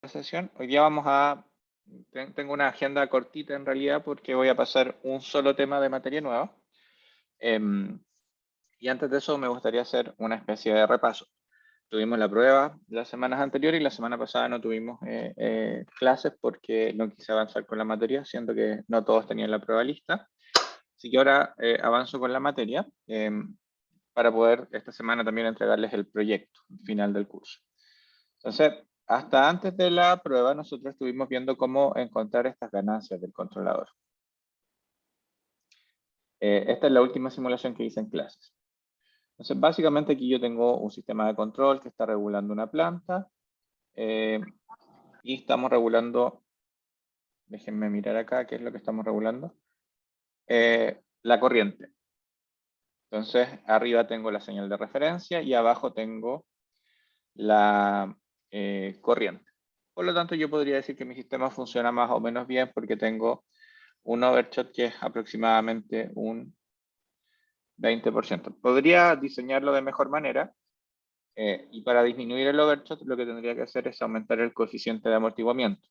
sesión. Hoy día tengo una agenda cortita en realidad porque voy a pasar un solo tema de materia nueva. Y antes de eso me gustaría hacer una especie de repaso. Tuvimos la prueba las semanas anteriores y la semana pasada no tuvimos clases porque no quise avanzar con la materia, siendo que no todos tenían la prueba lista. Así que ahora avanzo con la materia para poder esta semana también entregarles el proyecto final del curso. Entonces, hasta antes de la prueba nosotros estuvimos viendo cómo encontrar estas ganancias del controlador. Esta es la última simulación que hice en clases. Entonces, básicamente aquí yo tengo un sistema de control que está regulando una planta y estamos regulando, déjenme mirar acá qué es lo que estamos regulando, la corriente. Entonces, arriba tengo la señal de referencia y abajo tengo la corriente. Por lo tanto, yo podría decir que mi sistema funciona más o menos bien porque tengo un overshot que es aproximadamente un 20%. Podría diseñarlo de mejor manera y para disminuir el overshot lo que tendría que hacer es aumentar el coeficiente de amortiguamiento.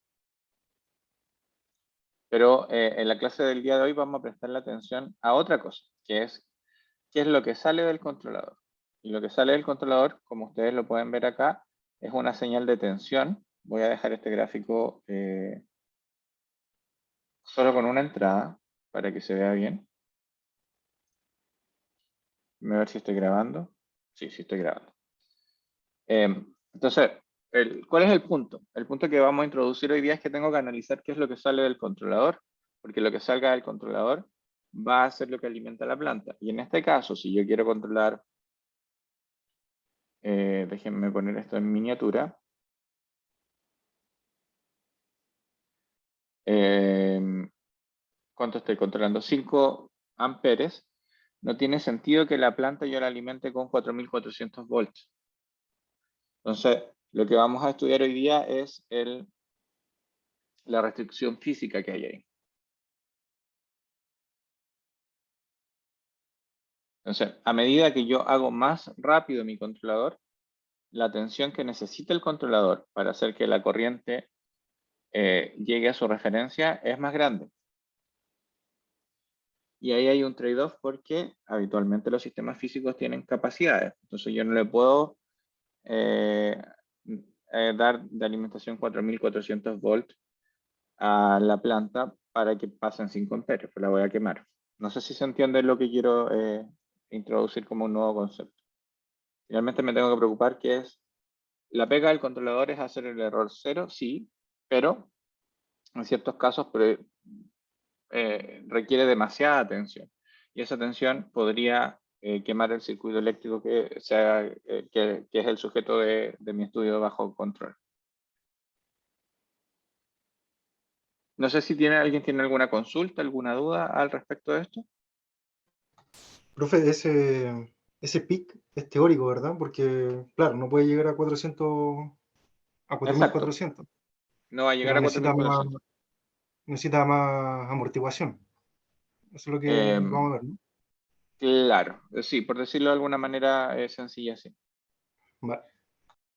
Pero en la clase del día de hoy vamos a prestarle atención a otra cosa, que es qué es lo que sale del controlador. Y lo que sale del controlador, como ustedes lo pueden ver acá, es una señal de tensión. Voy a dejar este gráfico solo con una entrada para que se vea bien. Voy a ver si estoy grabando. Sí, sí estoy grabando. Entonces, ¿cuál es el punto? El punto que vamos a introducir hoy día es que tengo que analizar qué es lo que sale del controlador, porque lo que salga del controlador va a ser lo que alimenta la planta. Y en este caso, si yo quiero controlar, déjenme poner esto en miniatura. ¿Cuánto estoy controlando? 5 amperes. No tiene sentido que la planta yo la alimente con 4400 volts. Entonces, lo que vamos a estudiar hoy día es la restricción física que hay ahí. Entonces, a medida que yo hago más rápido mi controlador, la tensión que necesita el controlador para hacer que la corriente llegue a su referencia es más grande. Y ahí hay un trade-off porque habitualmente los sistemas físicos tienen capacidades. Entonces yo no le puedo dar de alimentación 4400 volts a la planta para que pasen 5 amperios, pues la voy a quemar. No sé si se entiende lo que quiero introducir como un nuevo concepto. Finalmente me tengo que preocupar que es, la pega del controlador es hacer el error cero, sí, pero en ciertos casos requiere demasiada tensión. Y esa tensión podría quemar el circuito eléctrico que es el sujeto de mi estudio bajo control. No sé si alguien tiene alguna consulta, alguna duda al respecto de esto. Profe, ese peak es teórico, ¿verdad? Porque, claro, no puede llegar a 4400, No va a llegar pero a 4400. necesita más amortiguación. Eso es lo que vamos a ver, ¿no? Claro, sí, por decirlo de alguna manera sencilla, sí. Vale.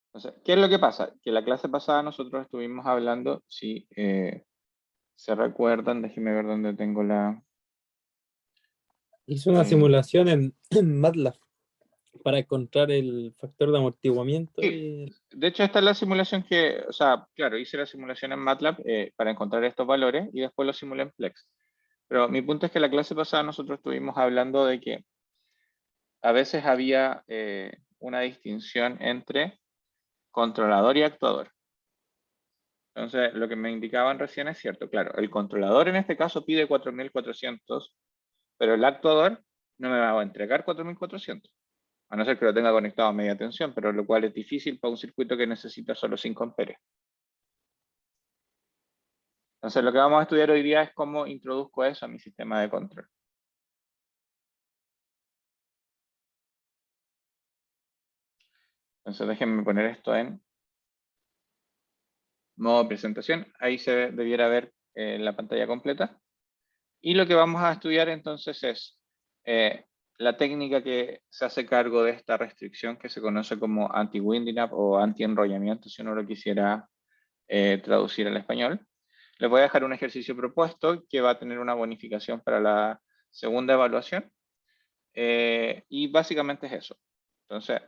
Entonces, ¿qué es lo que pasa? Que la clase pasada nosotros estuvimos hablando, si se recuerdan, déjenme ver dónde tengo la... Hizo una simulación en MATLAB para encontrar el factor de amortiguamiento. Sí, de hecho esta es la simulación o sea, claro, hice la simulación en MATLAB para encontrar estos valores y después los simulé en Plex. Pero mi punto es que la clase pasada nosotros estuvimos hablando de que a veces había una distinción entre controlador y actuador. Entonces, lo que me indicaban recién es cierto, claro, el controlador en este caso pide 4400, pero el actuador no me va a entregar 4400, a no ser que lo tenga conectado a media tensión, pero lo cual es difícil para un circuito que necesita solo 5 amperes. Entonces, lo que vamos a estudiar hoy día es cómo introduzco eso a mi sistema de control. Entonces, déjenme poner esto en modo presentación. Ahí debiera ver la pantalla completa. Y lo que vamos a estudiar entonces es la técnica que se hace cargo de esta restricción que se conoce como anti-winding up o anti-enrollamiento, si uno lo quisiera traducir al español. Les voy a dejar un ejercicio propuesto que va a tener una bonificación para la segunda evaluación. Y básicamente es eso. Entonces,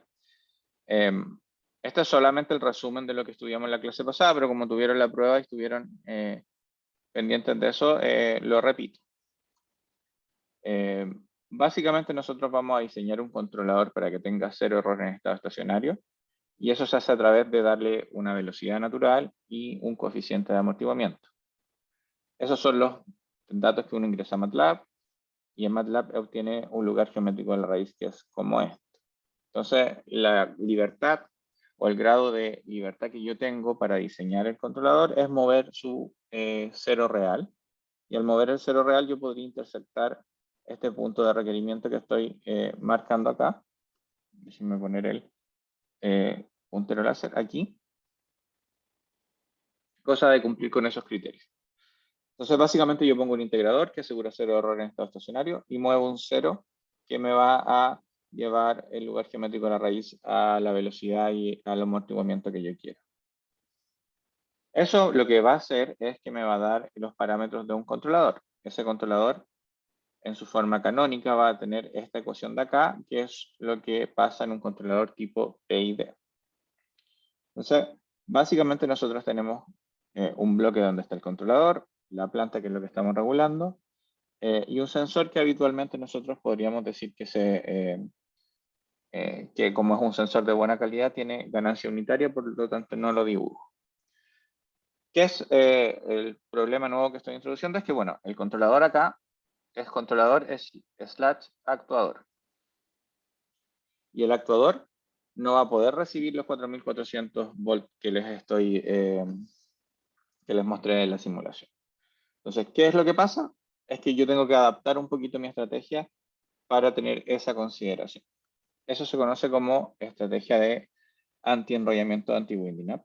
este es solamente el resumen de lo que estudiamos en la clase pasada, pero como tuvieron la prueba y estuvieron pendientes de eso, lo repito. Básicamente nosotros vamos a diseñar un controlador para que tenga 0 errores en estado estacionario, y eso se hace a través de darle una velocidad natural y un coeficiente de amortiguamiento. Esos son los datos que uno ingresa a MATLAB, y en MATLAB obtiene un lugar geométrico de la raíz que es como este. Entonces, la libertad o el grado de libertad que yo tengo para diseñar el controlador es mover su 0 real. Y al mover el 0 real yo podría interceptar este punto de requerimiento que estoy marcando acá. Déjenme poner el puntero láser aquí. Cosa de cumplir con esos criterios. Entonces, básicamente yo pongo un integrador que asegura 0 error en estado estacionario y muevo un 0 que me va a llevar el lugar geométrico de la raíz a la velocidad y al amortiguamiento que yo quiero. Eso lo que va a hacer es que me va a dar los parámetros de un controlador. Ese controlador, en su forma canónica, va a tener esta ecuación de acá, que es lo que pasa en un controlador tipo PID. Entonces, básicamente nosotros tenemos un bloque donde está el controlador, la planta que es lo que estamos regulando, y un sensor que habitualmente nosotros podríamos decir que que como es un sensor de buena calidad tiene ganancia unitaria, por lo tanto no lo dibujo. ¿Qué es el problema nuevo que estoy introduciendo? Es que, bueno, el controlador acá es controlador slash actuador. Y el actuador no va a poder recibir los 4400 volts que les mostré en la simulación. Entonces, ¿qué es lo que pasa? Es que yo tengo que adaptar un poquito mi estrategia para tener esa consideración. Eso se conoce como estrategia de anti-enrollamiento, anti-winding up.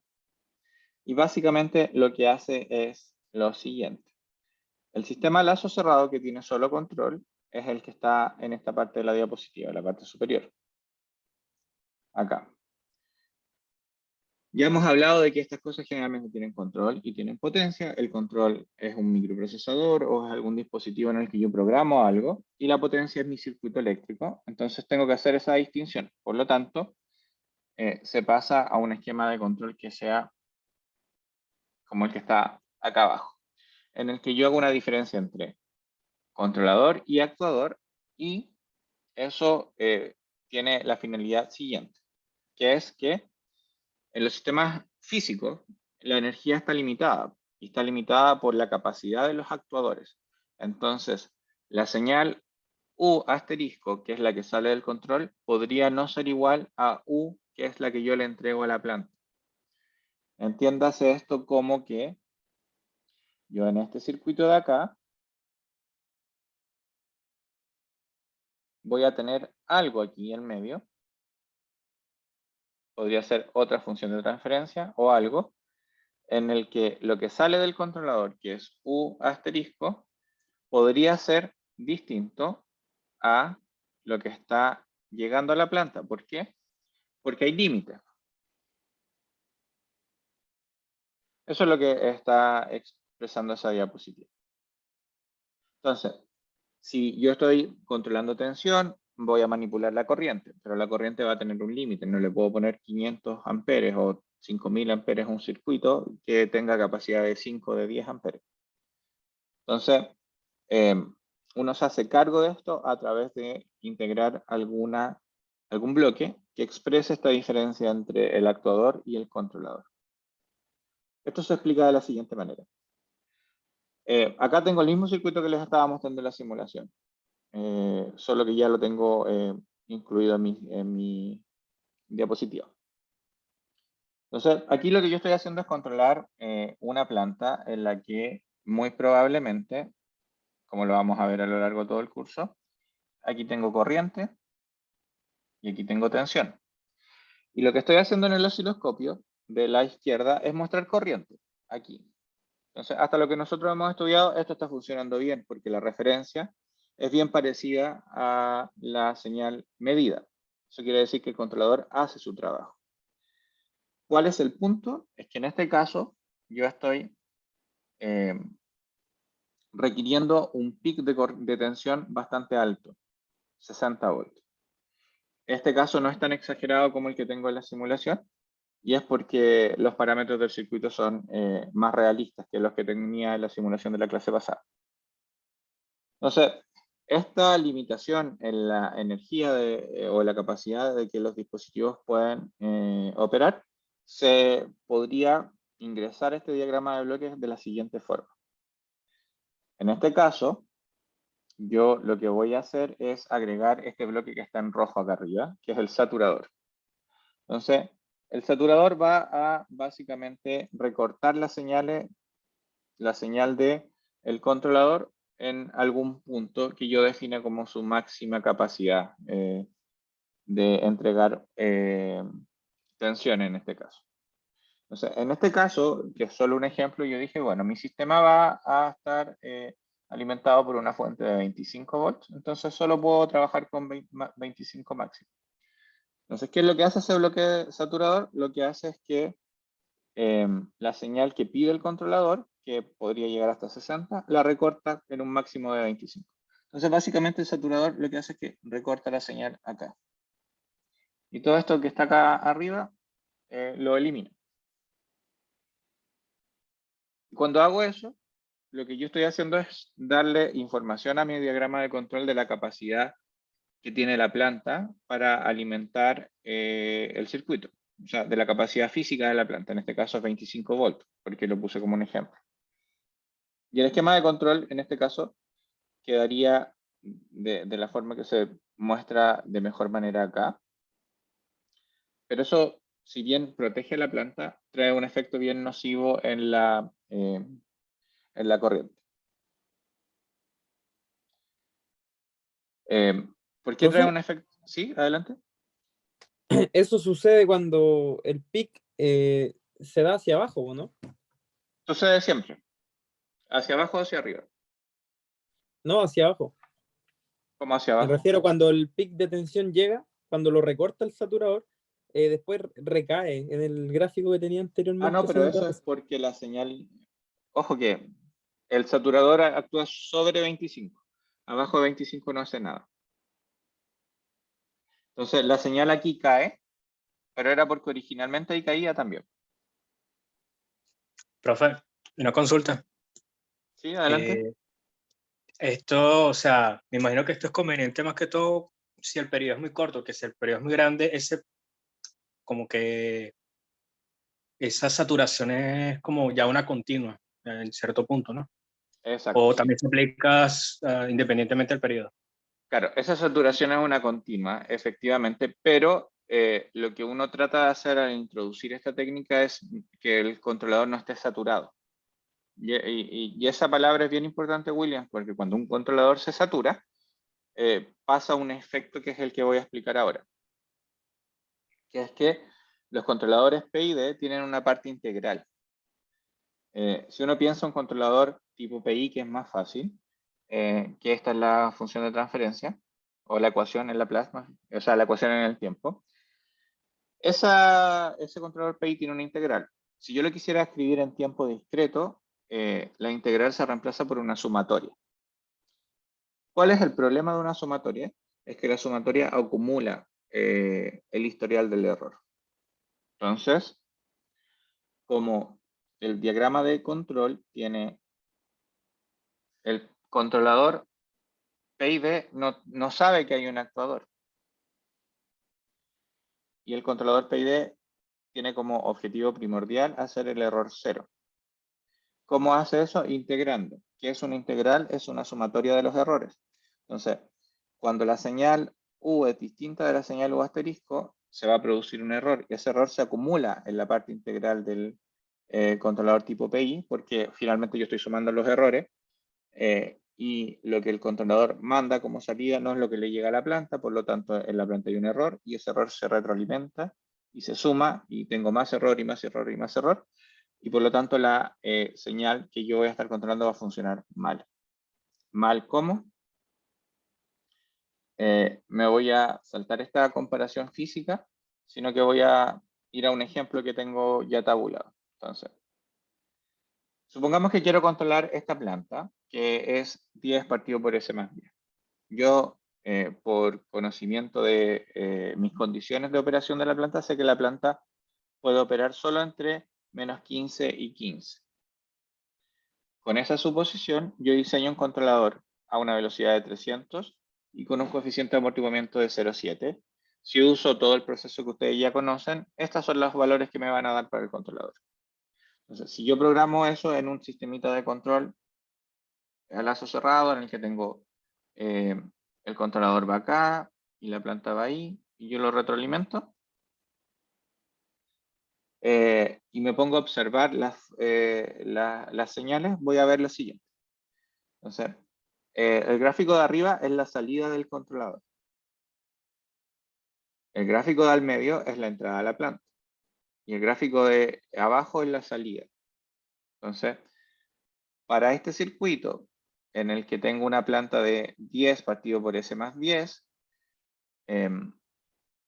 Y básicamente lo que hace es lo siguiente. El sistema lazo cerrado que tiene solo control es el que está en esta parte de la diapositiva, la parte superior. Acá. Ya hemos hablado de que estas cosas generalmente tienen control y tienen potencia. El control es un microprocesador o es algún dispositivo en el que yo programo algo, y la potencia es mi circuito eléctrico. Entonces tengo que hacer esa distinción. Por lo tanto, se pasa a un esquema de control que sea como el que está acá abajo, en el que yo hago una diferencia entre controlador y actuador, y eso tiene la finalidad siguiente, que es que en los sistemas físicos la energía está limitada, y está limitada por la capacidad de los actuadores. Entonces, la señal U asterisco, que es la que sale del control, podría no ser igual a U, que es la que yo le entrego a la planta. Entiéndase esto como que yo en este circuito de acá voy a tener algo aquí en medio. Podría ser otra función de transferencia o algo en el que lo que sale del controlador, que es U asterisco, podría ser distinto a lo que está llegando a la planta. ¿Por qué? Porque hay límites. Eso es lo que está expresando esa diapositiva. Entonces, si yo estoy controlando tensión, voy a manipular la corriente, pero la corriente va a tener un límite. No le puedo poner 500 amperes o 5000 amperes a un circuito que tenga capacidad de 5 o de 10 amperes. Entonces, uno se hace cargo de esto a través de integrar algún bloque que exprese esta diferencia entre el actuador y el controlador. Esto se explica de la siguiente manera. Acá tengo el mismo circuito que les estaba mostrando en la simulación, solo que ya lo tengo incluido en mi diapositiva. Entonces, aquí lo que yo estoy haciendo es controlar una planta en la que muy probablemente, como lo vamos a ver a lo largo de todo el curso, aquí tengo corriente y aquí tengo tensión. Y lo que estoy haciendo en el osciloscopio de la izquierda es mostrar corriente, aquí. Entonces, hasta lo que nosotros hemos estudiado, esto está funcionando bien, porque la referencia es bien parecida a la señal medida. Eso quiere decir que el controlador hace su trabajo. ¿Cuál es el punto? Es que en este caso, yo estoy requiriendo un pic de tensión bastante alto, 60 voltios. Este caso no es tan exagerado como el que tengo en la simulación, y es porque los parámetros del circuito son más realistas que los que tenía en la simulación de la clase pasada. Entonces, esta limitación en la energía o la capacidad de que los dispositivos puedan operar, se podría ingresar a este diagrama de bloques de la siguiente forma. En este caso, yo lo que voy a hacer es agregar este bloque que está en rojo acá arriba, que es el saturador. Entonces, el saturador va a básicamente recortar las señales, la señal de el controlador en algún punto que yo define como su máxima capacidad de entregar tensión en este caso. Entonces, en este caso, que es solo un ejemplo, yo dije, bueno, mi sistema va a estar alimentado por una fuente de 25 volts, entonces solo puedo trabajar con 25 máximo. Entonces, ¿qué es lo que hace ese bloque saturador? Lo que hace es que la señal que pide el controlador, que podría llegar hasta 60, la recorta en un máximo de 25. Entonces, básicamente el saturador lo que hace es que recorta la señal acá. Y todo esto que está acá arriba, lo elimina. Cuando hago eso, lo que yo estoy haciendo es darle información a mi diagrama de control de la capacidad que tiene la planta para alimentar el circuito. O sea, de la capacidad física de la planta, en este caso es 25 volts, porque lo puse como un ejemplo. Y el esquema de control, en este caso, quedaría de la forma que se muestra de mejor manera acá. Pero eso, si bien protege la planta, trae un efecto bien nocivo en la corriente. ¿Por qué trae Profe, un efecto? Sí, adelante. eso sucede cuando el pic se da hacia abajo, ¿o no? Sucede siempre. Hacia abajo o hacia arriba. No, hacia abajo. ¿Cómo hacia Me abajo? refiero cuando el pic de tensión llega, cuando lo recorta el saturador, después recae en el gráfico que tenía Ah, anteriormente. no, pero eso es porque la señal... Ojo que el saturador actúa sobre 25. Abajo de 25 no hace nada. Entonces, la señal aquí cae, pero era porque originalmente ahí caía también. Profe, una consulta. Sí, adelante. Esto, o sea, me imagino que esto es conveniente más que todo si el periodo es muy corto, que si el periodo es muy grande, como que esa saturación es como ya una continua en cierto punto, ¿no? Exacto, O sí. también se aplica independientemente del periodo. Claro, esa saturación es una continua, efectivamente, pero lo que uno trata de hacer al introducir esta técnica es que el controlador no esté saturado. Y esa palabra es bien importante, William, porque cuando un controlador se satura, pasa un efecto que es el que voy a explicar ahora. Que es que los controladores PID tienen una parte integral. Si uno piensa un controlador tipo PI, que es más fácil, que esta es la función de transferencia, o la ecuación en la plasma, o sea, la ecuación en el tiempo. Ese controlador PI tiene una integral. Si yo lo quisiera escribir en tiempo discreto, la integral se reemplaza por una sumatoria. ¿Cuál es el problema de una sumatoria? Es que la sumatoria acumula el historial del error. Entonces, como el diagrama de control tiene el controlador PID no sabe que hay un actuador. Y el controlador PID tiene como objetivo primordial hacer el error cero. ¿Cómo hace eso? Integrando. ¿Qué es una integral? Es una sumatoria de los errores. Entonces, cuando la señal U es distinta de la señal U asterisco, se va a producir un error. Y ese error se acumula en la parte integral del controlador tipo PI, porque finalmente yo estoy sumando los errores. Y lo que el controlador manda como salida no es lo que le llega a la planta, por lo tanto en la planta hay un error y ese error se retroalimenta y se suma y tengo más error y más error y más error y por lo tanto la señal que yo voy a estar controlando va a funcionar mal. ¿Mal cómo? Me voy a saltar esta comparación física, sino que voy a ir a un ejemplo que tengo ya tabulado. Entonces, Supongamos que quiero controlar esta planta, que es 10 partido por S más 10. Yo, por conocimiento de mis condiciones de operación de la planta, sé que la planta puede operar solo entre menos 15 y 15. Con esa suposición, yo diseño un controlador a una velocidad de 300 y con un coeficiente de amortiguamiento de 0,7. Si uso todo el proceso que ustedes ya conocen, estos son los valores que me van a dar para el controlador. Entonces, si yo programo eso en un sistemita de control a lazo cerrado, en el que tengo el controlador va acá y la planta va ahí, y yo lo retroalimento, y me pongo a observar las señales, voy a ver lo siguiente. Entonces, el gráfico de arriba es la salida del controlador. El gráfico de al medio es la entrada a la planta. Y el gráfico de abajo es la salida. Entonces, para este circuito, en el que tengo una planta de 10 partido por S más 10,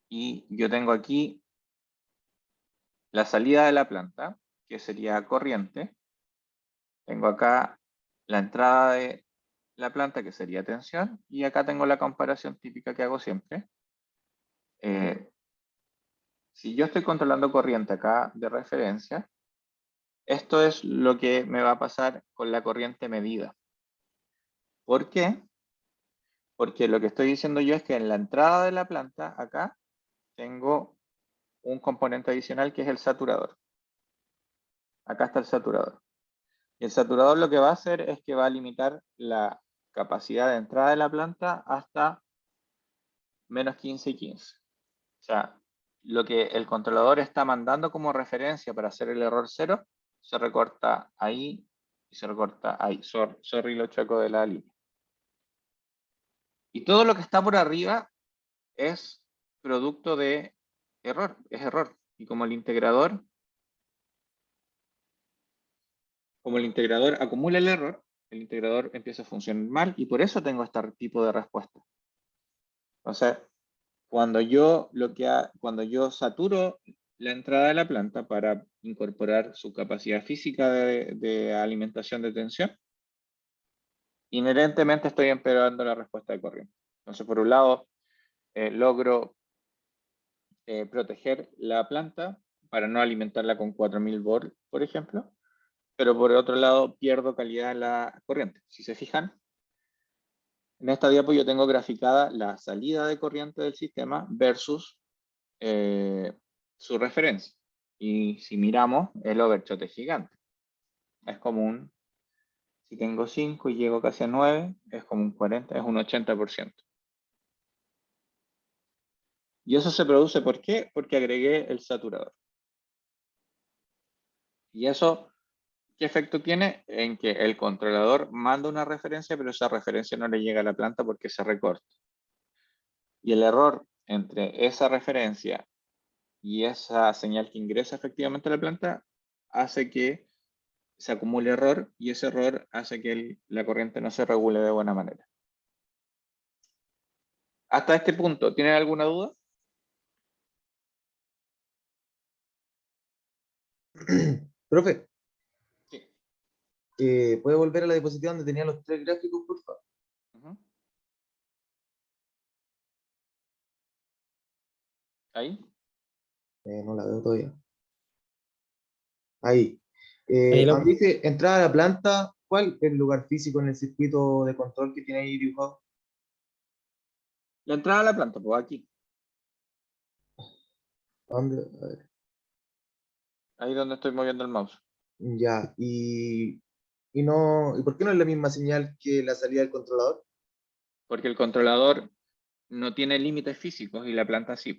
y yo tengo aquí la salida de la planta, que sería corriente. Tengo acá la entrada de la planta, que sería tensión, y acá tengo la comparación típica que hago siempre. Si yo estoy controlando corriente acá de referencia, esto es lo que me va a pasar con la corriente medida. ¿Por qué? Porque lo que estoy diciendo yo es que en la entrada de la planta, acá, tengo un componente adicional que es el saturador. Acá está el saturador. Y el saturador lo que va a hacer es que va a limitar la capacidad de entrada de la planta hasta menos 15 y 15. O sea, lo que el controlador está mandando como referencia para hacer el error cero, se recorta ahí y se recorta ahí. Sorry lo choco de la línea. Y todo lo que está por arriba es producto de error, es error. Y como el integrador acumula el error, el integrador empieza a funcionar mal y por eso tengo este tipo de respuesta. Entonces, cuando yo saturo la entrada de la planta para incorporar su capacidad física de alimentación de tensión, inherentemente estoy empeorando la respuesta de corriente. Entonces, por un lado, logro proteger la planta para no alimentarla con 4000 volts, por ejemplo, pero por otro lado pierdo calidad en la corriente. Si se fijan, en esta diapo yo tengo graficada la salida de corriente del sistema versus su referencia. Y si miramos, el overshot es gigante. Es como si tengo 5 y llego casi a 9, es como un 40, es un 80%. Y eso se produce, ¿por qué? Porque agregué el saturador. Y eso, ¿qué efecto tiene? En que el controlador manda una referencia, pero esa referencia no le llega a la planta porque se recorta. Y el error entre esa referencia y esa señal que ingresa efectivamente a la planta hace que se acumule error y ese error hace que la corriente no se regule de buena manera. Hasta este punto, ¿tienen alguna duda? Profe, Sí. ¿puede volver a la diapositiva donde tenía los 3 gráficos, por favor? Uh-huh. ¿Ahí? No la veo todavía. Ahí. Ahí la- Donde dice entrada a la planta, ¿cuál es el lugar físico en el circuito de control que tiene ahí dibujado? La entrada a la planta, pues aquí. ¿Dónde? A ver. Ahí donde estoy moviendo el mouse. Ya, ¿y por qué no es la misma señal que la salida del controlador? Porque el controlador no tiene límites físicos y la planta sí.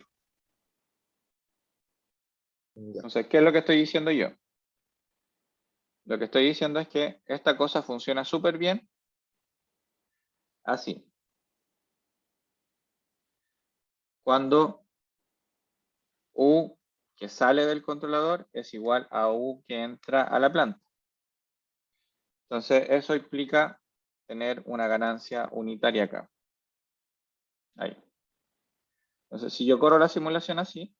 Ya. Entonces, ¿qué es lo que estoy diciendo yo? Lo que estoy diciendo es que esta cosa funciona súper bien así. Cuando U que sale del controlador es igual a U que entra a la planta. Entonces, eso implica tener una ganancia unitaria acá. Ahí. Entonces, si yo corro la simulación así,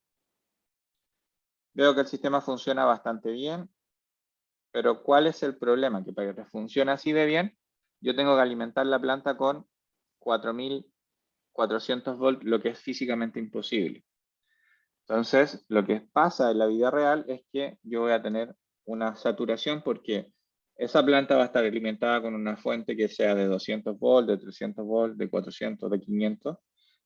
veo que el sistema funciona bastante bien. Pero ¿cuál es el problema? Que para que funcione así de bien, yo tengo que alimentar la planta con 4400 volts, lo que es físicamente imposible. Entonces, lo que pasa en la vida real es que yo voy a tener una saturación porque esa planta va a estar alimentada con una fuente que sea de 200 volts, de 300 volts, de 400, de 500,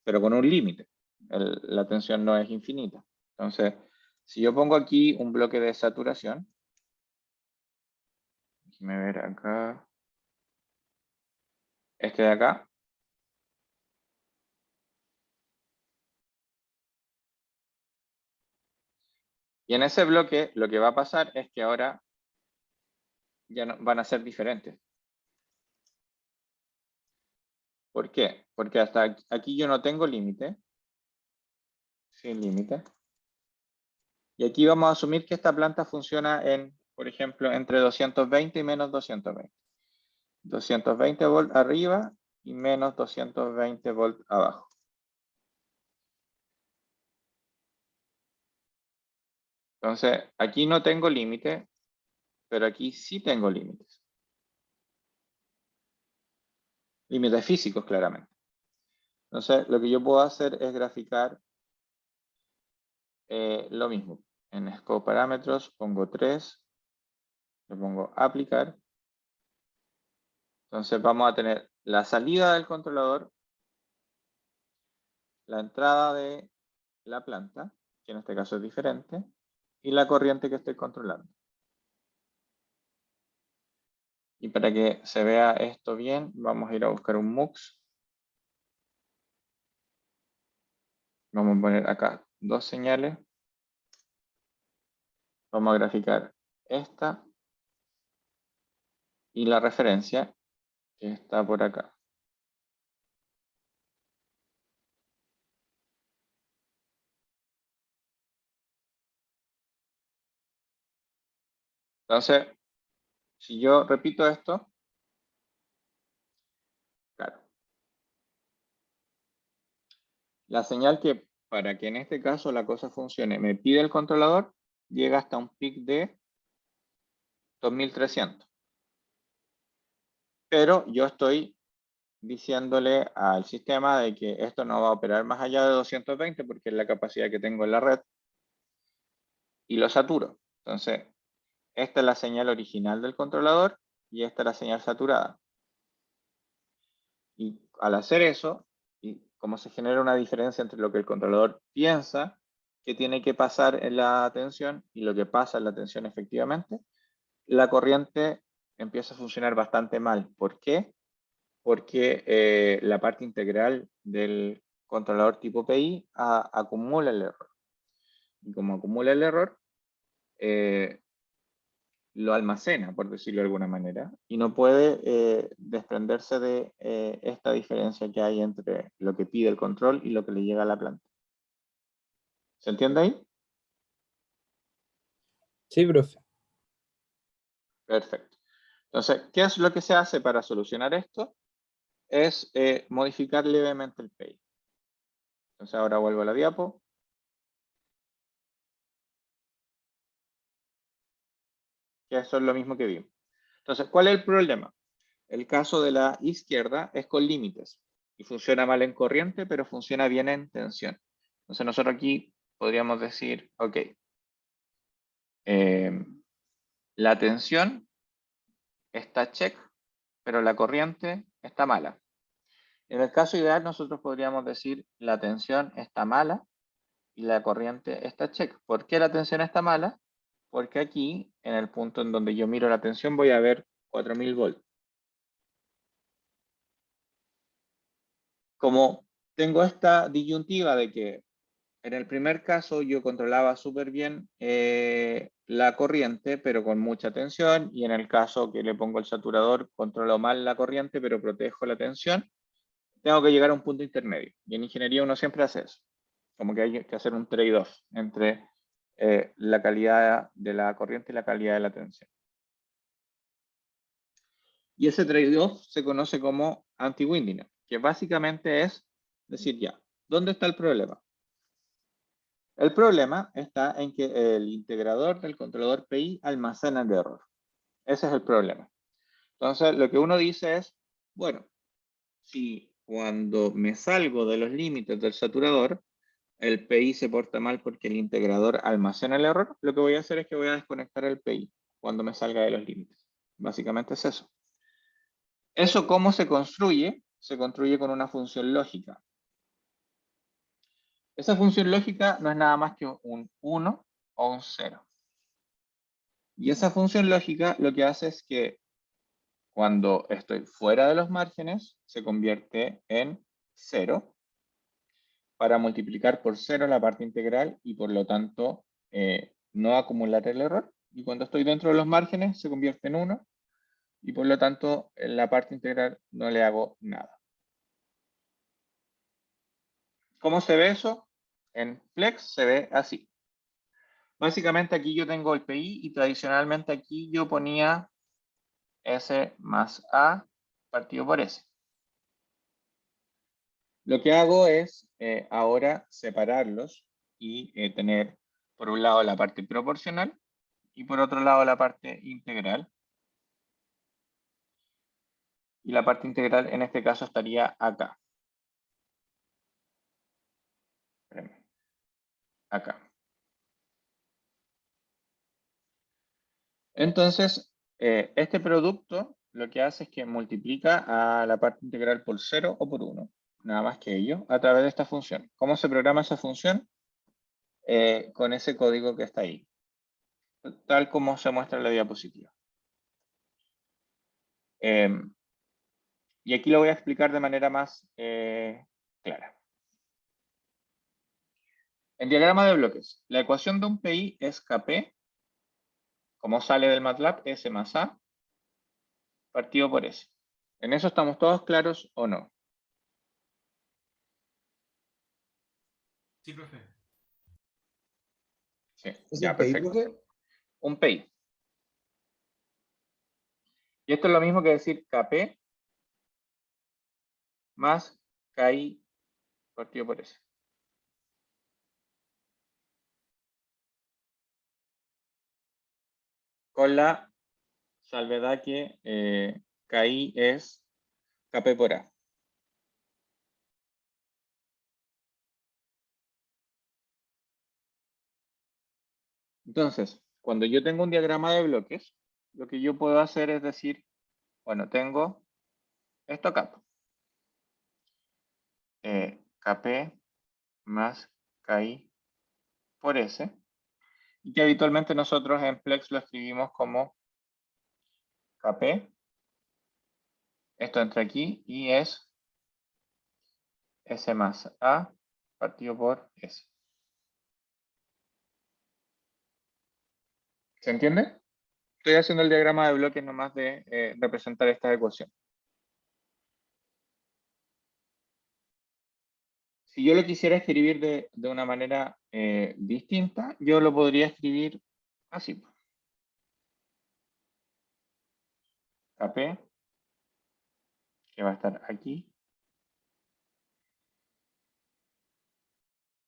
pero con un límite. La tensión no es infinita. Entonces, si yo pongo aquí un bloque de saturación, déjame ver acá, este de acá, y en ese bloque lo que va a pasar es que ahora ya no, van a ser diferentes. ¿Por qué? Porque hasta aquí yo no tengo límite, sin límite. Y aquí vamos a asumir que esta planta funciona en, por ejemplo, entre 220 y menos 220. 220 volts arriba y menos 220 volts abajo. Entonces, aquí no tengo límite, pero aquí sí tengo límites. Límites físicos, claramente. Entonces, lo que yo puedo hacer es graficar lo mismo. En Scope Parámetros pongo 3, le pongo aplicar. Entonces vamos a tener la salida del controlador, la entrada de la planta, que en este caso es diferente, y la corriente que estoy controlando. Y para que se vea esto bien, vamos a ir a buscar un MUX. Vamos a poner acá dos señales. Vamos a graficar esta y la referencia que está por acá. Entonces, si yo repito esto, claro. La señal que, para que en este caso la cosa funcione, me pide el controlador, llega hasta un pic de 2300. Pero yo estoy diciéndole al sistema de que esto no va a operar más allá de 220 porque es la capacidad que tengo en la red y lo saturo. Entonces, esta es la señal original del controlador y esta es la señal saturada. Y al hacer eso, y como se genera una diferencia entre lo que el controlador piensa que tiene que pasar en la tensión y lo que pasa en la tensión efectivamente, la corriente empieza a funcionar bastante mal. ¿Por qué? Porque la parte integral del controlador tipo PI acumula el error. Y como acumula el error, lo almacena, por decirlo de alguna manera, y no puede desprenderse de esta diferencia que hay entre lo que pide el control y lo que le llega a la planta. ¿Se entiende ahí? Sí, profe. Perfecto. Entonces, ¿qué es lo que se hace para solucionar esto? Es modificar levemente el PI. Entonces ahora vuelvo a la diapo. Que eso es lo mismo que vimos. Entonces, ¿cuál es el problema? El caso de la izquierda es con límites y funciona mal en corriente, pero funciona bien en tensión. Entonces nosotros aquí podríamos decir, ok, la tensión está check, pero la corriente está mala. En el caso ideal nosotros podríamos decir la tensión está mala y la corriente está check. ¿Por qué la tensión está mala? Porque aquí, en el punto en donde yo miro la tensión, voy a ver 4000 volts. Como tengo esta disyuntiva de que en el primer caso yo controlaba súper bien la corriente, pero con mucha tensión, y en el caso que le pongo el saturador, controlo mal la corriente, pero protejo la tensión, tengo que llegar a un punto intermedio. Y en ingeniería uno siempre hace eso. Como que hay que hacer un trade-off entre la calidad de la corriente y la calidad de la tensión. Y ese trade-off se conoce como anti-winding, que básicamente es decir, ya, ¿dónde está el problema? El problema está en que el integrador del controlador PI almacena el error. Ese es el problema. Entonces, lo que uno dice es, bueno, si cuando me salgo de los límites del saturador, el PI se porta mal porque el integrador almacena el error, lo que voy a hacer es que voy a desconectar el PI cuando me salga de los límites. Básicamente es eso. ¿Eso cómo se construye? Se construye con una función lógica. Esa función lógica no es nada más que un 1 o un 0. Y esa función lógica lo que hace es que cuando estoy fuera de los márgenes, se convierte en 0 para multiplicar por 0 la parte integral y por lo tanto no acumular el error. Y cuando estoy dentro de los márgenes, se convierte en 1 y por lo tanto en la parte integral no le hago nada. ¿Cómo se ve eso? En Flex se ve así. Básicamente aquí yo tengo el PI y tradicionalmente aquí yo ponía S más A partido por S. Lo que hago es ahora separarlos y tener por un lado la parte proporcional y por otro lado la parte integral. Y la parte integral en este caso estaría acá. Acá. Entonces, este producto lo que hace es que multiplica a la parte integral por 0 o por 1. Nada más que ello, a través de esta función. ¿Cómo se programa esa función? Con ese código que está ahí. Tal como se muestra en la diapositiva. Y aquí lo voy a explicar de manera más clara. En diagrama de bloques, la ecuación de un PI es Kp, como sale del MATLAB, S más A, partido por S. ¿En eso estamos todos claros o no? Sí, profe. Sí, ¿Es ya, un PI, perfecto. profe? Un PI. Y esto es lo mismo que decir Kp más Ki partido por S. Con la salvedad que Ki es Kp por A. Entonces, cuando yo tengo un diagrama de bloques, lo que yo puedo hacer es decir, bueno, tengo esto acá. Kp más Ki por S. Y que habitualmente nosotros en Plex lo escribimos como Kp. Esto entra aquí y es S más A partido por S. ¿Se entiende? Estoy haciendo el diagrama de bloques nomás de representar esta ecuación. Si yo lo quisiera escribir de una manera distinta, yo lo podría escribir así. Kp, que va a estar aquí.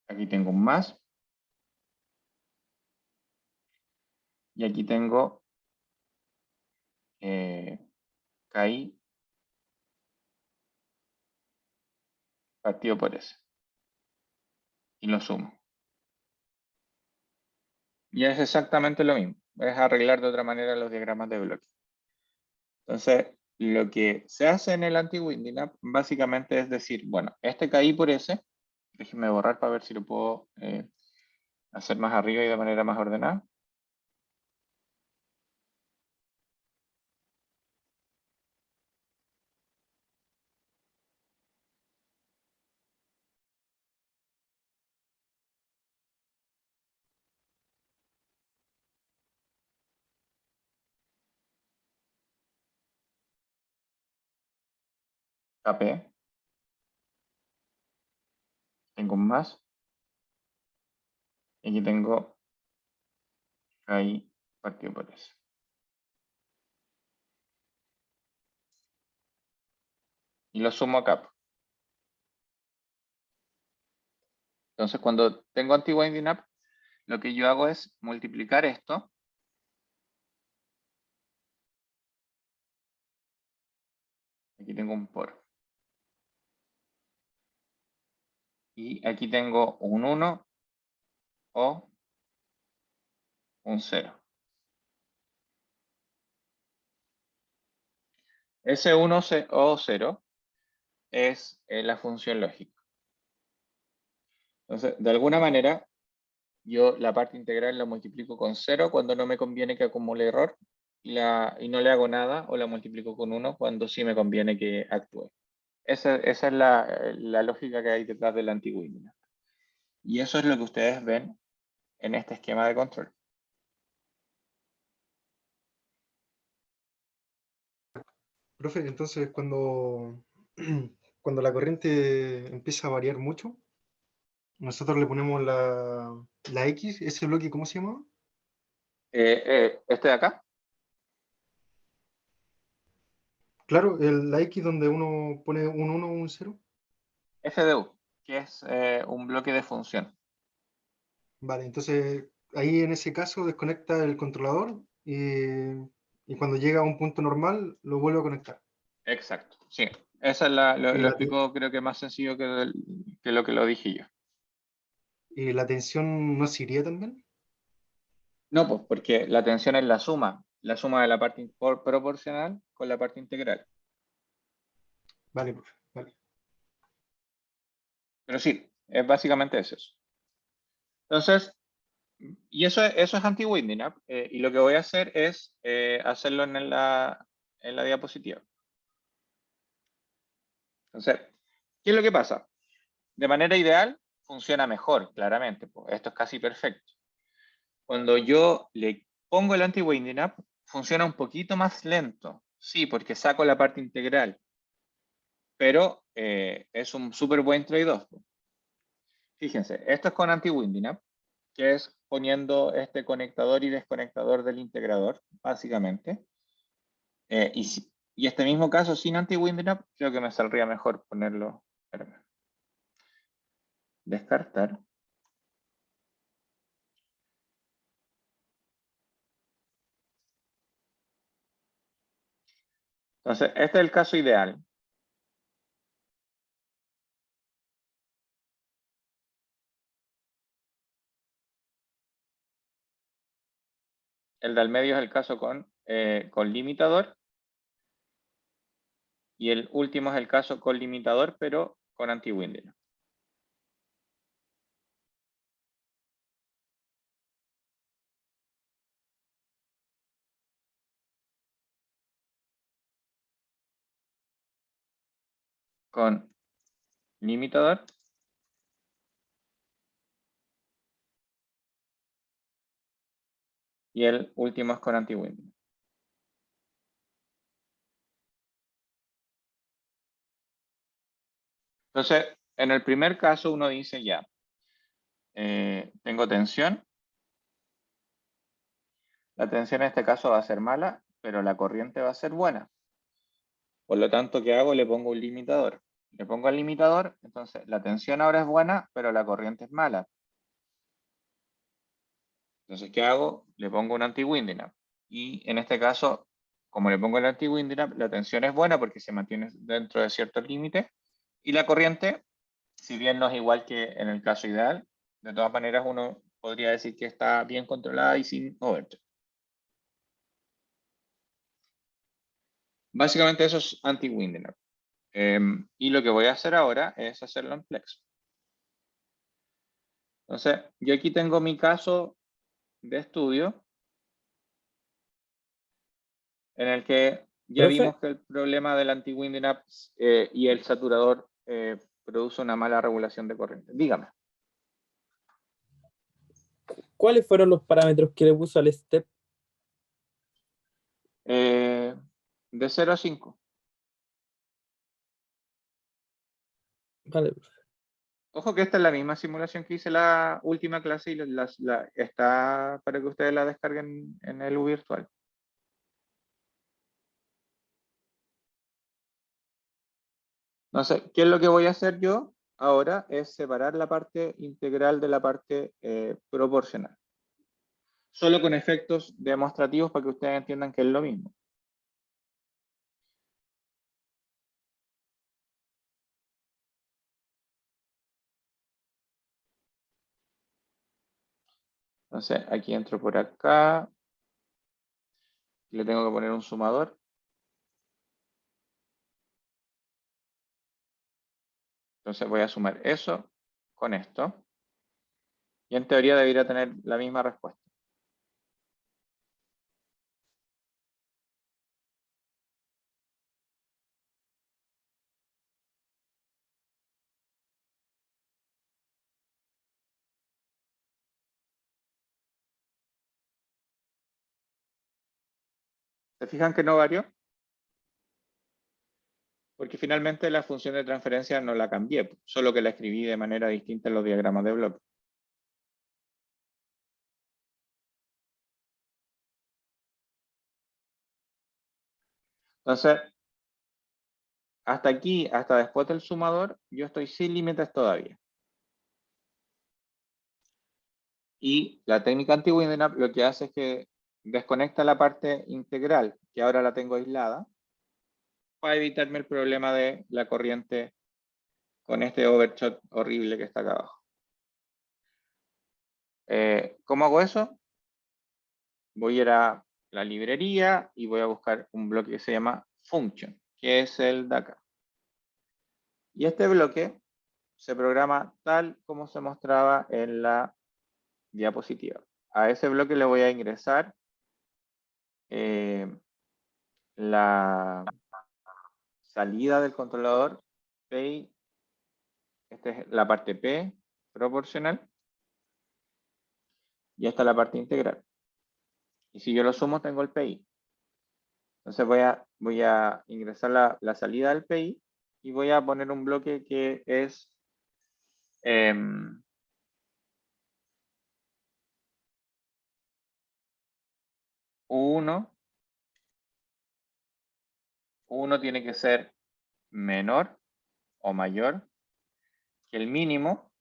Aquí tengo un más. Y aquí tengo Ki partido por S. Y lo sumo. Y es exactamente lo mismo. Es arreglar de otra manera los diagramas de bloques. Entonces, lo que se hace en el anti-Winding básicamente es decir, bueno, este Ki por S, déjenme borrar para ver si lo puedo hacer más arriba y de manera más ordenada. Kp. Tengo un más. Y aquí tengo Ki partido por S. Y lo sumo acá. Entonces, cuando tengo anti-winding up, lo que yo hago es multiplicar esto Aquí tengo un por. Y aquí tengo un 1 o un 0. Ese 1 o 0 es la función lógica. Entonces, de alguna manera, yo la parte integral la multiplico con 0 cuando no me conviene que acumule error y no le hago nada, o la multiplico con 1 cuando sí me conviene que actúe. Esa es la lógica que hay detrás del anti-Winding. Y eso es lo que ustedes ven en este esquema de control. Profe, entonces cuando la corriente empieza a variar mucho, nosotros le ponemos la X, ese bloque, ¿cómo se llama? Este de acá, Claro, la X donde uno pone un 1 o un 0. FDU, que es un bloque de función. Vale, entonces ahí en ese caso desconecta el controlador y cuando llega a un punto normal lo vuelve a conectar. Exacto, sí. Esa es lo explico, creo que más sencillo que lo que lo dije yo. ¿Y la tensión no se iría también? No, pues porque la tensión es la suma de la parte proporcional con la parte integral. Vale, profe, vale. Pero sí, es básicamente eso. Entonces, y eso es anti-winding up, y lo que voy a hacer es hacerlo en la diapositiva. Entonces, ¿qué es lo que pasa? De manera ideal, funciona mejor, claramente. Pues esto es casi perfecto. Cuando yo le pongo el anti-winding up, funciona un poquito más lento. Sí, porque saco la parte integral. Pero es un súper buen trade-off. Fíjense, esto es con anti-winding up, que es poniendo este conectador y desconectador del integrador, básicamente. Y este mismo caso sin anti-winding up, creo que me saldría mejor ponerlo. Espérame. Descartar. Entonces, este es el caso ideal. El del medio es el caso con limitador. Y el último es el caso con limitador, pero con anti-winding. Con limitador. Y el último es con anti-winding. Entonces, en el primer caso uno dice ya, tengo tensión. La tensión en este caso va a ser mala, pero la corriente va a ser buena. Por lo tanto, ¿qué hago? Le pongo un limitador. Le pongo el limitador, entonces la tensión ahora es buena, pero la corriente es mala. Entonces, ¿qué hago? Le pongo un anti-winding up. Y en este caso, como le pongo el anti-winding up, la tensión es buena porque se mantiene dentro de ciertos límites. Y la corriente, si bien no es igual que en el caso ideal, de todas maneras uno podría decir que está bien controlada y sin overtrade. Básicamente eso es anti-winding up. Y lo que voy a hacer ahora es hacerlo en flex. Entonces, yo aquí tengo mi caso de estudio en el que ya ¿Profe? vimos que el problema del anti-winding up y el saturador produce una mala regulación de corriente. Dígame. ¿Cuáles fueron los parámetros que le puso al step? De 0 a 5. Vale, profe. Ojo que esta es la misma simulación que hice la última clase y está para que ustedes la descarguen en el virtual. Entonces, ¿qué es lo que voy a hacer yo ahora? Es separar la parte integral de la parte proporcional. Solo con efectos demostrativos para que ustedes entiendan que es lo mismo. Entonces, aquí entro por acá. Le tengo que poner un sumador. Entonces voy a sumar eso con esto. Y en teoría debería tener la misma respuesta. ¿Se fijan que no varió? Porque finalmente la función de transferencia no la cambié, solo que la escribí de manera distinta en los diagramas de bloque. Entonces, hasta aquí, hasta después del sumador, yo estoy sin límites todavía. Y la técnica anti-Winding Up lo que hace es que desconecta la parte integral, que ahora la tengo aislada, para evitarme el problema de la corriente con este overshot horrible que está acá abajo. ¿Cómo hago eso? Voy a ir a la librería y voy a buscar un bloque que se llama function, que es el de acá. Y este bloque se programa tal como se mostraba en la diapositiva. A ese bloque le voy a ingresar la salida del controlador PI. Esta es la parte P proporcional. Y esta es la parte integral. Y si yo lo sumo, tengo el PI. Entonces voy a ingresar la salida del PI y voy a poner un bloque que es U1. U1 tiene que ser menor o mayor que el mínimo,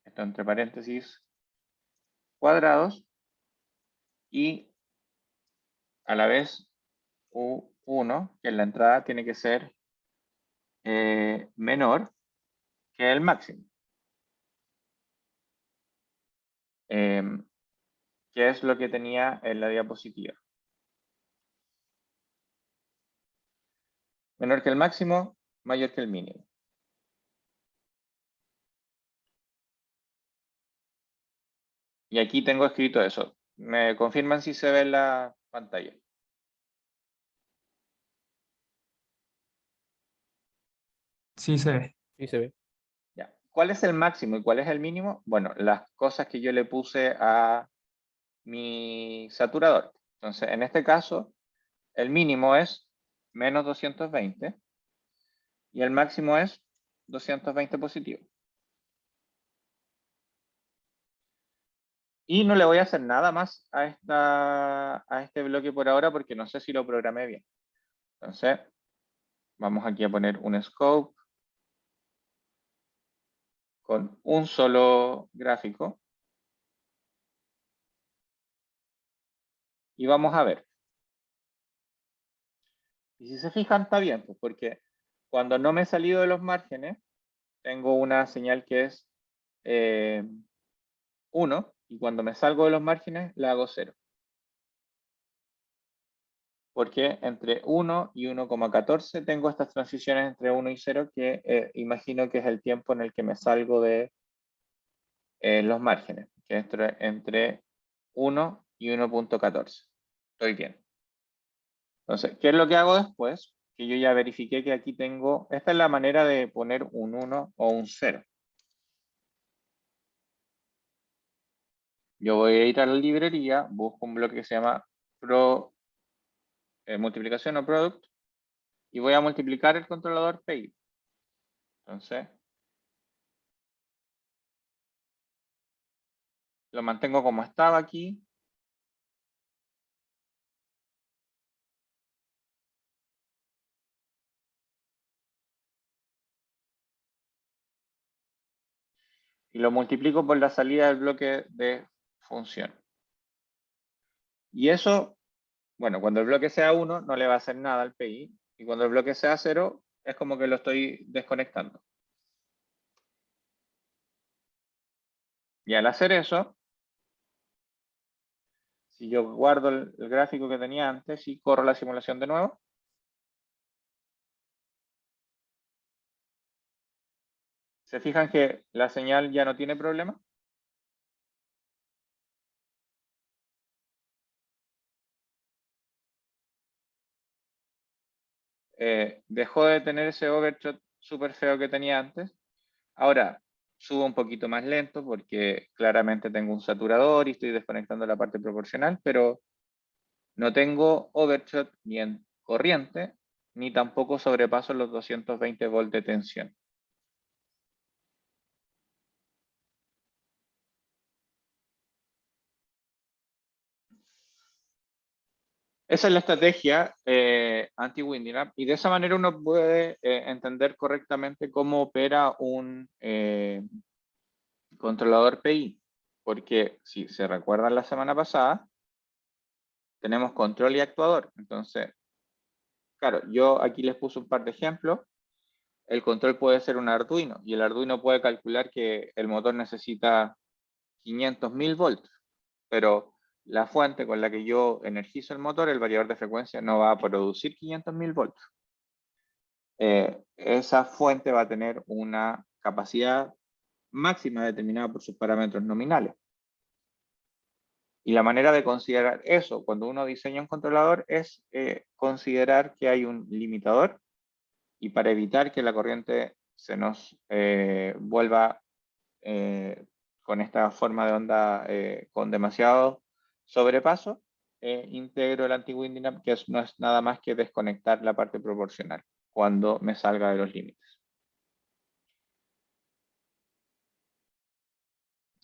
esto entre paréntesis cuadrados, y a la vez U1, que en la entrada tiene que ser menor que el máximo. Que es lo que tenía en la diapositiva. Menor que el máximo, mayor que el mínimo. Y aquí tengo escrito eso. ¿Me confirman si se ve en la pantalla? Sí se ve. Sí se ve. Ya. ¿Cuál es el máximo y cuál es el mínimo? Bueno, las cosas que yo le puse a mi saturador. Entonces, en este caso, el mínimo es menos 220 y el máximo es 220 positivo. Y no le voy a hacer nada más a este bloque por ahora porque no sé si lo programé bien. Entonces, vamos aquí a poner un scope con un solo gráfico. Y vamos a ver. Y si se fijan, está bien, pues porque cuando no me he salido de los márgenes, tengo una señal que es 1, y cuando me salgo de los márgenes, la hago 0. Porque entre 1 y 1,14 tengo estas transiciones entre 1 y 0 que imagino que es el tiempo en el que me salgo de los márgenes, que es entre 1 y 1,14. Estoy bien. Entonces, ¿qué es lo que hago después? Que yo ya verifiqué que aquí tengo, esta es la manera de poner un 1 o un 0. Yo voy a ir a la librería, busco un bloque que se llama multiplicación o product, y voy a multiplicar el controlador PI. Entonces, lo mantengo como estaba aquí. Y lo multiplico por la salida del bloque de función. Y eso, bueno, cuando el bloque sea 1, no le va a hacer nada al PI. Y cuando el bloque sea 0, es como que lo estoy desconectando. Y al hacer eso, Si yo guardo el gráfico que tenía antes y corro la simulación de nuevo, ¿se fijan que la señal ya no tiene problema? Dejó de tener ese overshot súper feo que tenía antes. Ahora, subo un poquito más lento porque claramente tengo un saturador y estoy desconectando la parte proporcional, pero no tengo overshot ni en corriente, ni tampoco sobrepaso los 220 volts de tensión. Esa es la estrategia anti-winding up, y de esa manera uno puede entender correctamente cómo opera un controlador PI, porque si se recuerdan la semana pasada, tenemos control y actuador. Entonces, claro, yo aquí les puse un par de ejemplos. El control puede ser un Arduino, y el Arduino puede calcular que el motor necesita 500.000 volts, pero la fuente con la que yo energizo el motor, el variador de frecuencia, no va a producir 500.000 volts. Esa fuente va a tener una capacidad máxima determinada por sus parámetros nominales. Y la manera de considerar eso cuando uno diseña un controlador es considerar que hay un limitador, y para evitar que la corriente se nos vuelva con esta forma de onda con demasiado sobrepaso, integro el anti-winding up, que no es nada más que desconectar la parte proporcional cuando me salga de los límites.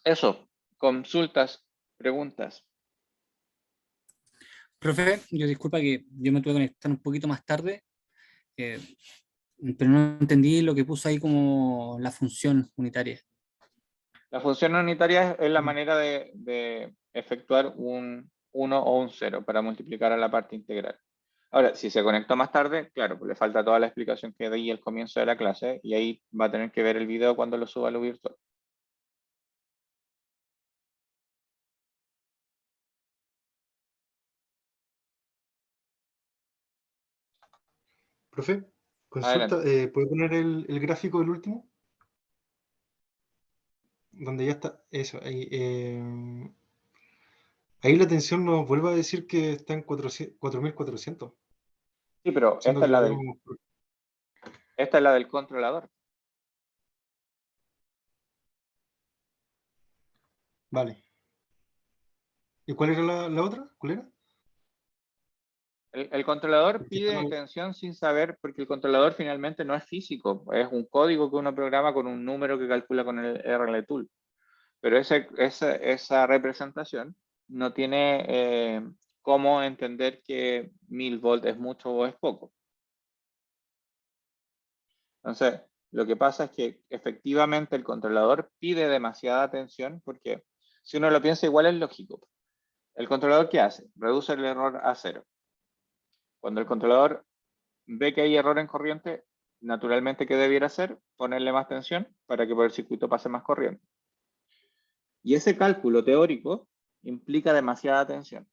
Eso, consultas, preguntas. Profe, yo disculpa que yo me tuve que conectar un poquito más tarde, eh, pero no entendí lo que puso ahí como la función unitaria. La función unitaria es la manera de efectuar un 1 o un 0 para multiplicar a la parte integral. Ahora, si se conectó más tarde, claro, pues le falta toda la explicación que di al comienzo de la clase, y ahí va a tener que ver el video cuando lo suba a lo virtual. Profe, consulta, Adelante. ¿puede poner el gráfico del último? Donde ya está, eso, ahí. Ahí la tensión nos vuelve a decir que está en 4.400, Sí, pero siendo que lo habíamos... esta es la del controlador. Vale. ¿Y cuál era la otra? ¿Cuál era? El controlador Porque está pide mal. tensión sin saber, porque el controlador finalmente no es físico, es un código que uno programa con un número que calcula con el RLTool. Pero esa representación no tiene cómo entender que 1000 volts es mucho o es poco. Entonces, lo que pasa es que efectivamente el controlador pide demasiada tensión, porque si uno lo piensa, igual es lógico. ¿El controlador qué hace? Reduce el error a 0. Cuando el controlador ve que hay error en corriente, naturalmente, ¿qué debiera hacer? Ponerle más tensión para que por el circuito pase más corriente. Y ese cálculo teórico implica demasiada tensión.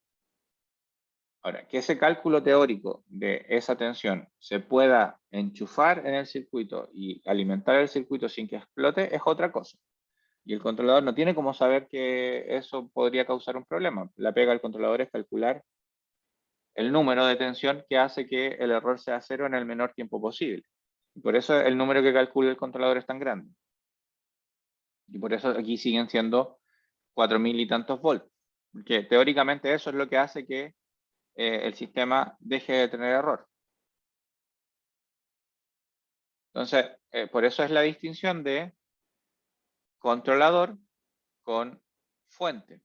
Ahora, que ese cálculo teórico de esa tensión se pueda enchufar en el circuito y alimentar el circuito sin que explote es otra cosa. Y el controlador no tiene cómo saber que eso podría causar un problema. La pega del controlador es calcular el número de tensión que hace que el error sea 0 en el menor tiempo posible. Y por eso el número que calcula el controlador es tan grande. Y por eso aquí siguen siendo 4.000 y tantos volts. Porque teóricamente eso es lo que hace que el sistema deje de tener error. Entonces, por eso es la distinción de controlador con fuente.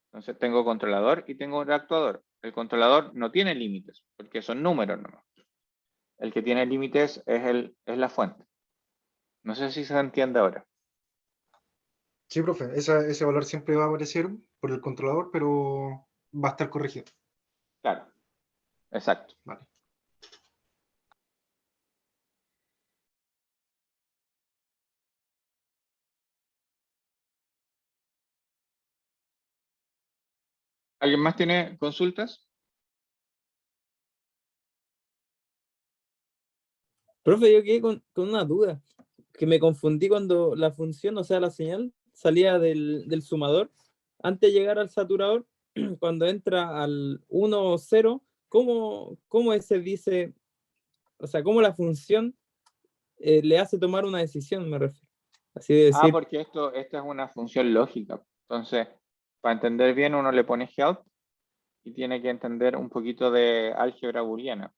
Entonces tengo controlador y tengo un actuador. El controlador no tiene límites, porque son números nomás. El que tiene límites es la fuente. No sé si se entiende ahora. Sí, profe, ese valor siempre va a aparecer por el controlador, pero va a estar corregido. Claro, exacto. Vale. ¿Alguien más tiene consultas? Profe, yo quedé con una duda, que me confundí cuando la función, o sea, la señal, salía del sumador. Antes de llegar al saturador, cuando entra al 1 o 0, ¿cómo ese dice, o sea, cómo la función le hace tomar una decisión, me refiero? Así de decir, Porque esta es una función lógica. Entonces, para entender bien, uno le pone help y tiene que entender un poquito de álgebra booleana.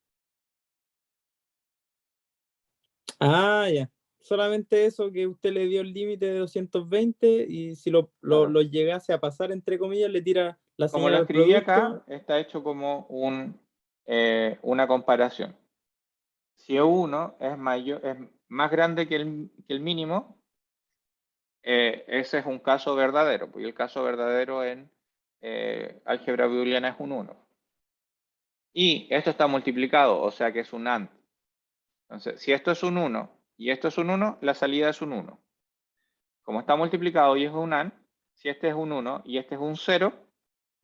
ya. Solamente eso, que usted le dio el límite de 220 y si lo Claro. llegase a pasar, entre comillas, le tira la Como señal lo al escribí producto. acá, está hecho como una comparación. Si E1 es más grande que el mínimo, ese es un caso verdadero, porque el caso verdadero en álgebra booleana es un 1. Y esto está multiplicado, o sea que es un AND. Entonces, si esto es un 1 y esto es un 1, la salida es un 1. Como está multiplicado y es un AND, si este es un 1 y este es un 0,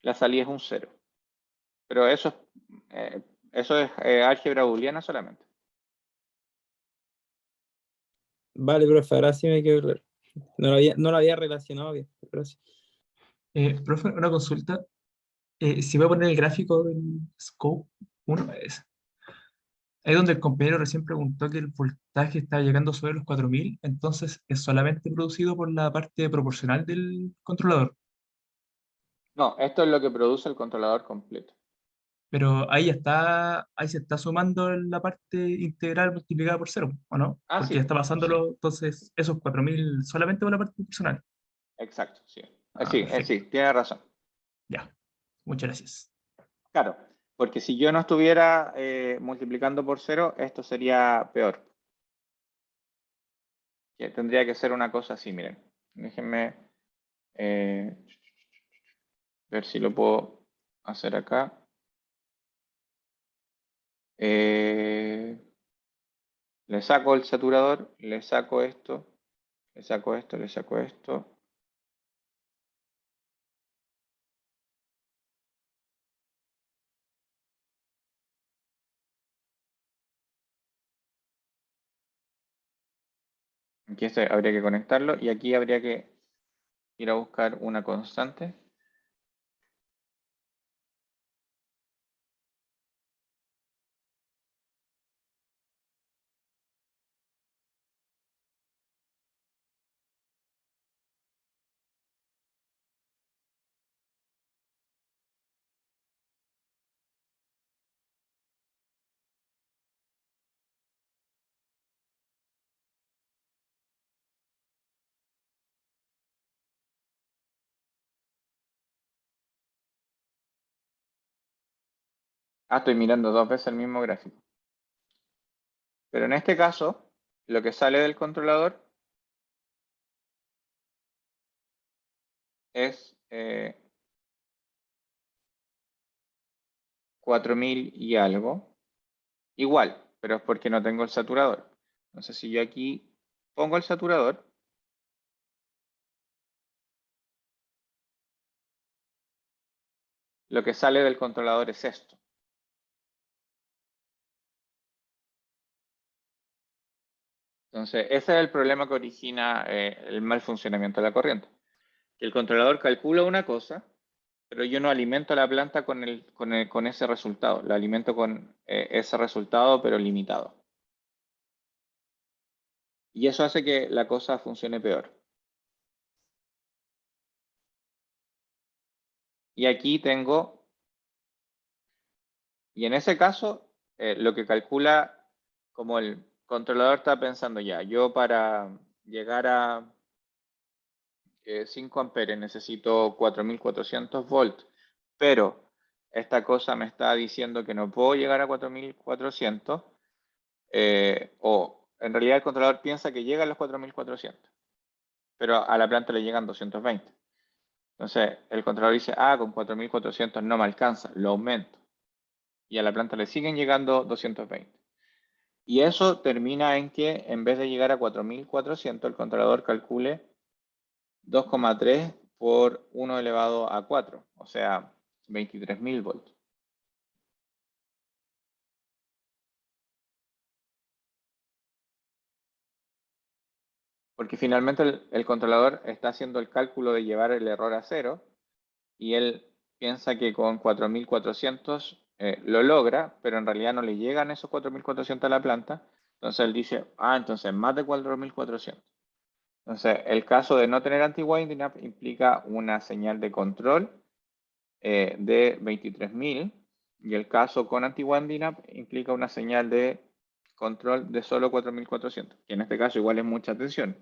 la salida es un 0. Pero eso es álgebra booleana solamente. Vale, profe, ahora sí me quedó claro. No lo había relacionado bien. Gracias. Profe, una consulta. Si voy a poner el gráfico del scope 1, es ahí donde el compañero recién preguntó que el voltaje está llegando sobre los 4000, entonces es solamente producido por la parte proporcional del controlador. No, esto es lo que produce el controlador completo. Pero ahí ya está, ahí se está sumando la parte integral multiplicada por cero, ¿o no? Ah, Porque sí, ya está pasándolo, sí, entonces, esos 4000 solamente por la parte proporcional. exacto, sí. Ah, Sí, perfecto. sí, tiene razón. Ya. Muchas gracias. Claro, porque si yo no estuviera multiplicando por 0, esto sería peor. Que tendría que ser una cosa así, miren. Déjenme ver si lo puedo hacer acá. Le saco el saturador, le saco esto, le saco esto, le saco esto. Aquí habría que conectarlo y aquí habría que ir a buscar una constante. Estoy mirando dos veces el mismo gráfico. Pero en este caso, lo que sale del controlador es 4000 y algo. Igual, pero es porque no tengo el saturador. Entonces, si yo aquí pongo el saturador, lo que sale del controlador es esto. Entonces, ese es el problema que origina el mal funcionamiento de la corriente. Que el controlador calcula una cosa, pero yo no alimento a la planta con ese resultado. La alimento con ese resultado, pero limitado. Y eso hace que la cosa funcione peor. Y aquí tengo, y en ese caso, lo que calcula, como el controlador está pensando ya, yo para llegar a 5 amperes necesito 4400 volts, pero esta cosa me está diciendo que no puedo llegar a 4400, o en realidad el controlador piensa que llega a los 4400, pero a la planta le llegan 220. Entonces el controlador dice, con 4400 no me alcanza, lo aumento. Y a la planta le siguen llegando 220. Y eso termina en que en vez de llegar a 4400, el controlador calcule 2,3 por 1 elevado a 4. O sea, 23.000 volts. Porque finalmente el controlador está haciendo el cálculo de llevar el error a 0 y él piensa que con 4.400 lo logra, pero en realidad no le llegan esos 4.400 a la planta. Entonces él dice, entonces más de 4.400. Entonces el caso de no tener anti-winding up implica una señal de control de 23.000 y el caso con anti-winding up implica una señal de control de solo 4.400, que en este caso igual es mucha tensión.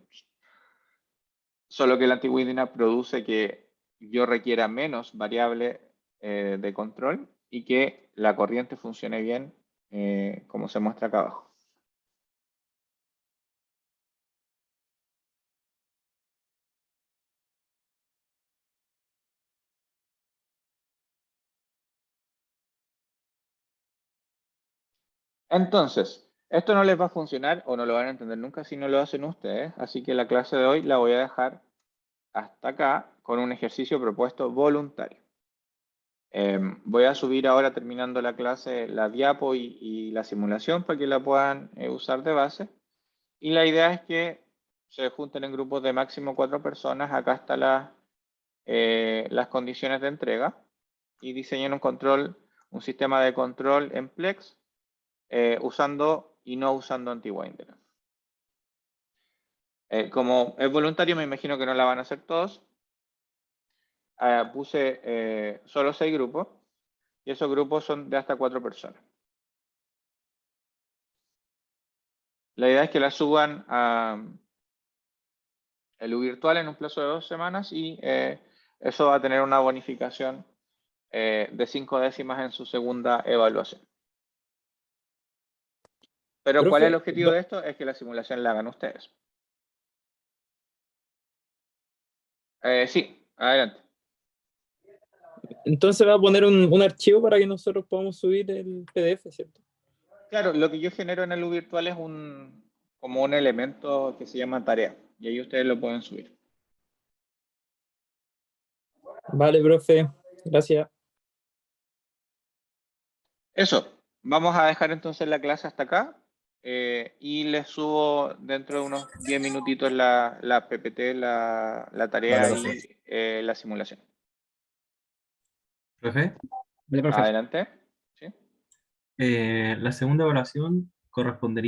Solo que el anti-winding up produce que yo requiera menos variable de control y que la corriente funcione bien, como se muestra acá abajo. Entonces, esto no les va a funcionar o no lo van a entender nunca si no lo hacen ustedes, así que la clase de hoy la voy a dejar hasta acá con un ejercicio propuesto voluntario. Voy a subir ahora, terminando la clase, la diapo y la simulación para que la puedan usar de base. Y la idea es que se junten en grupos de máximo 4 personas. Acá están las condiciones de entrega. Y diseñen un sistema de control en Plex usando y no usando anti-winder. Como es voluntario, me imagino que no la van a hacer todos. Puse solo 6 grupos. Y esos grupos son de hasta 4 personas. La idea es que la suban a el U virtual en un plazo de 2 semanas y eso va a tener una bonificación de 5 décimas en su segunda evaluación. Pero ¿cuál es el objetivo de esto? Es que la simulación la hagan ustedes. Sí, adelante. Entonces va a poner un archivo para que nosotros podamos subir el PDF, ¿cierto? Claro, lo que yo genero en el U virtual es como un elemento que se llama tarea. Y ahí ustedes lo pueden subir. Vale, profe. Gracias. Eso. Vamos a dejar entonces la clase hasta acá. Y les subo dentro de unos 10 minutitos la PPT, la tarea Vale, y la simulación. Profe, Vale, profe. Adelante. ¿Sí? la segunda evaluación correspondería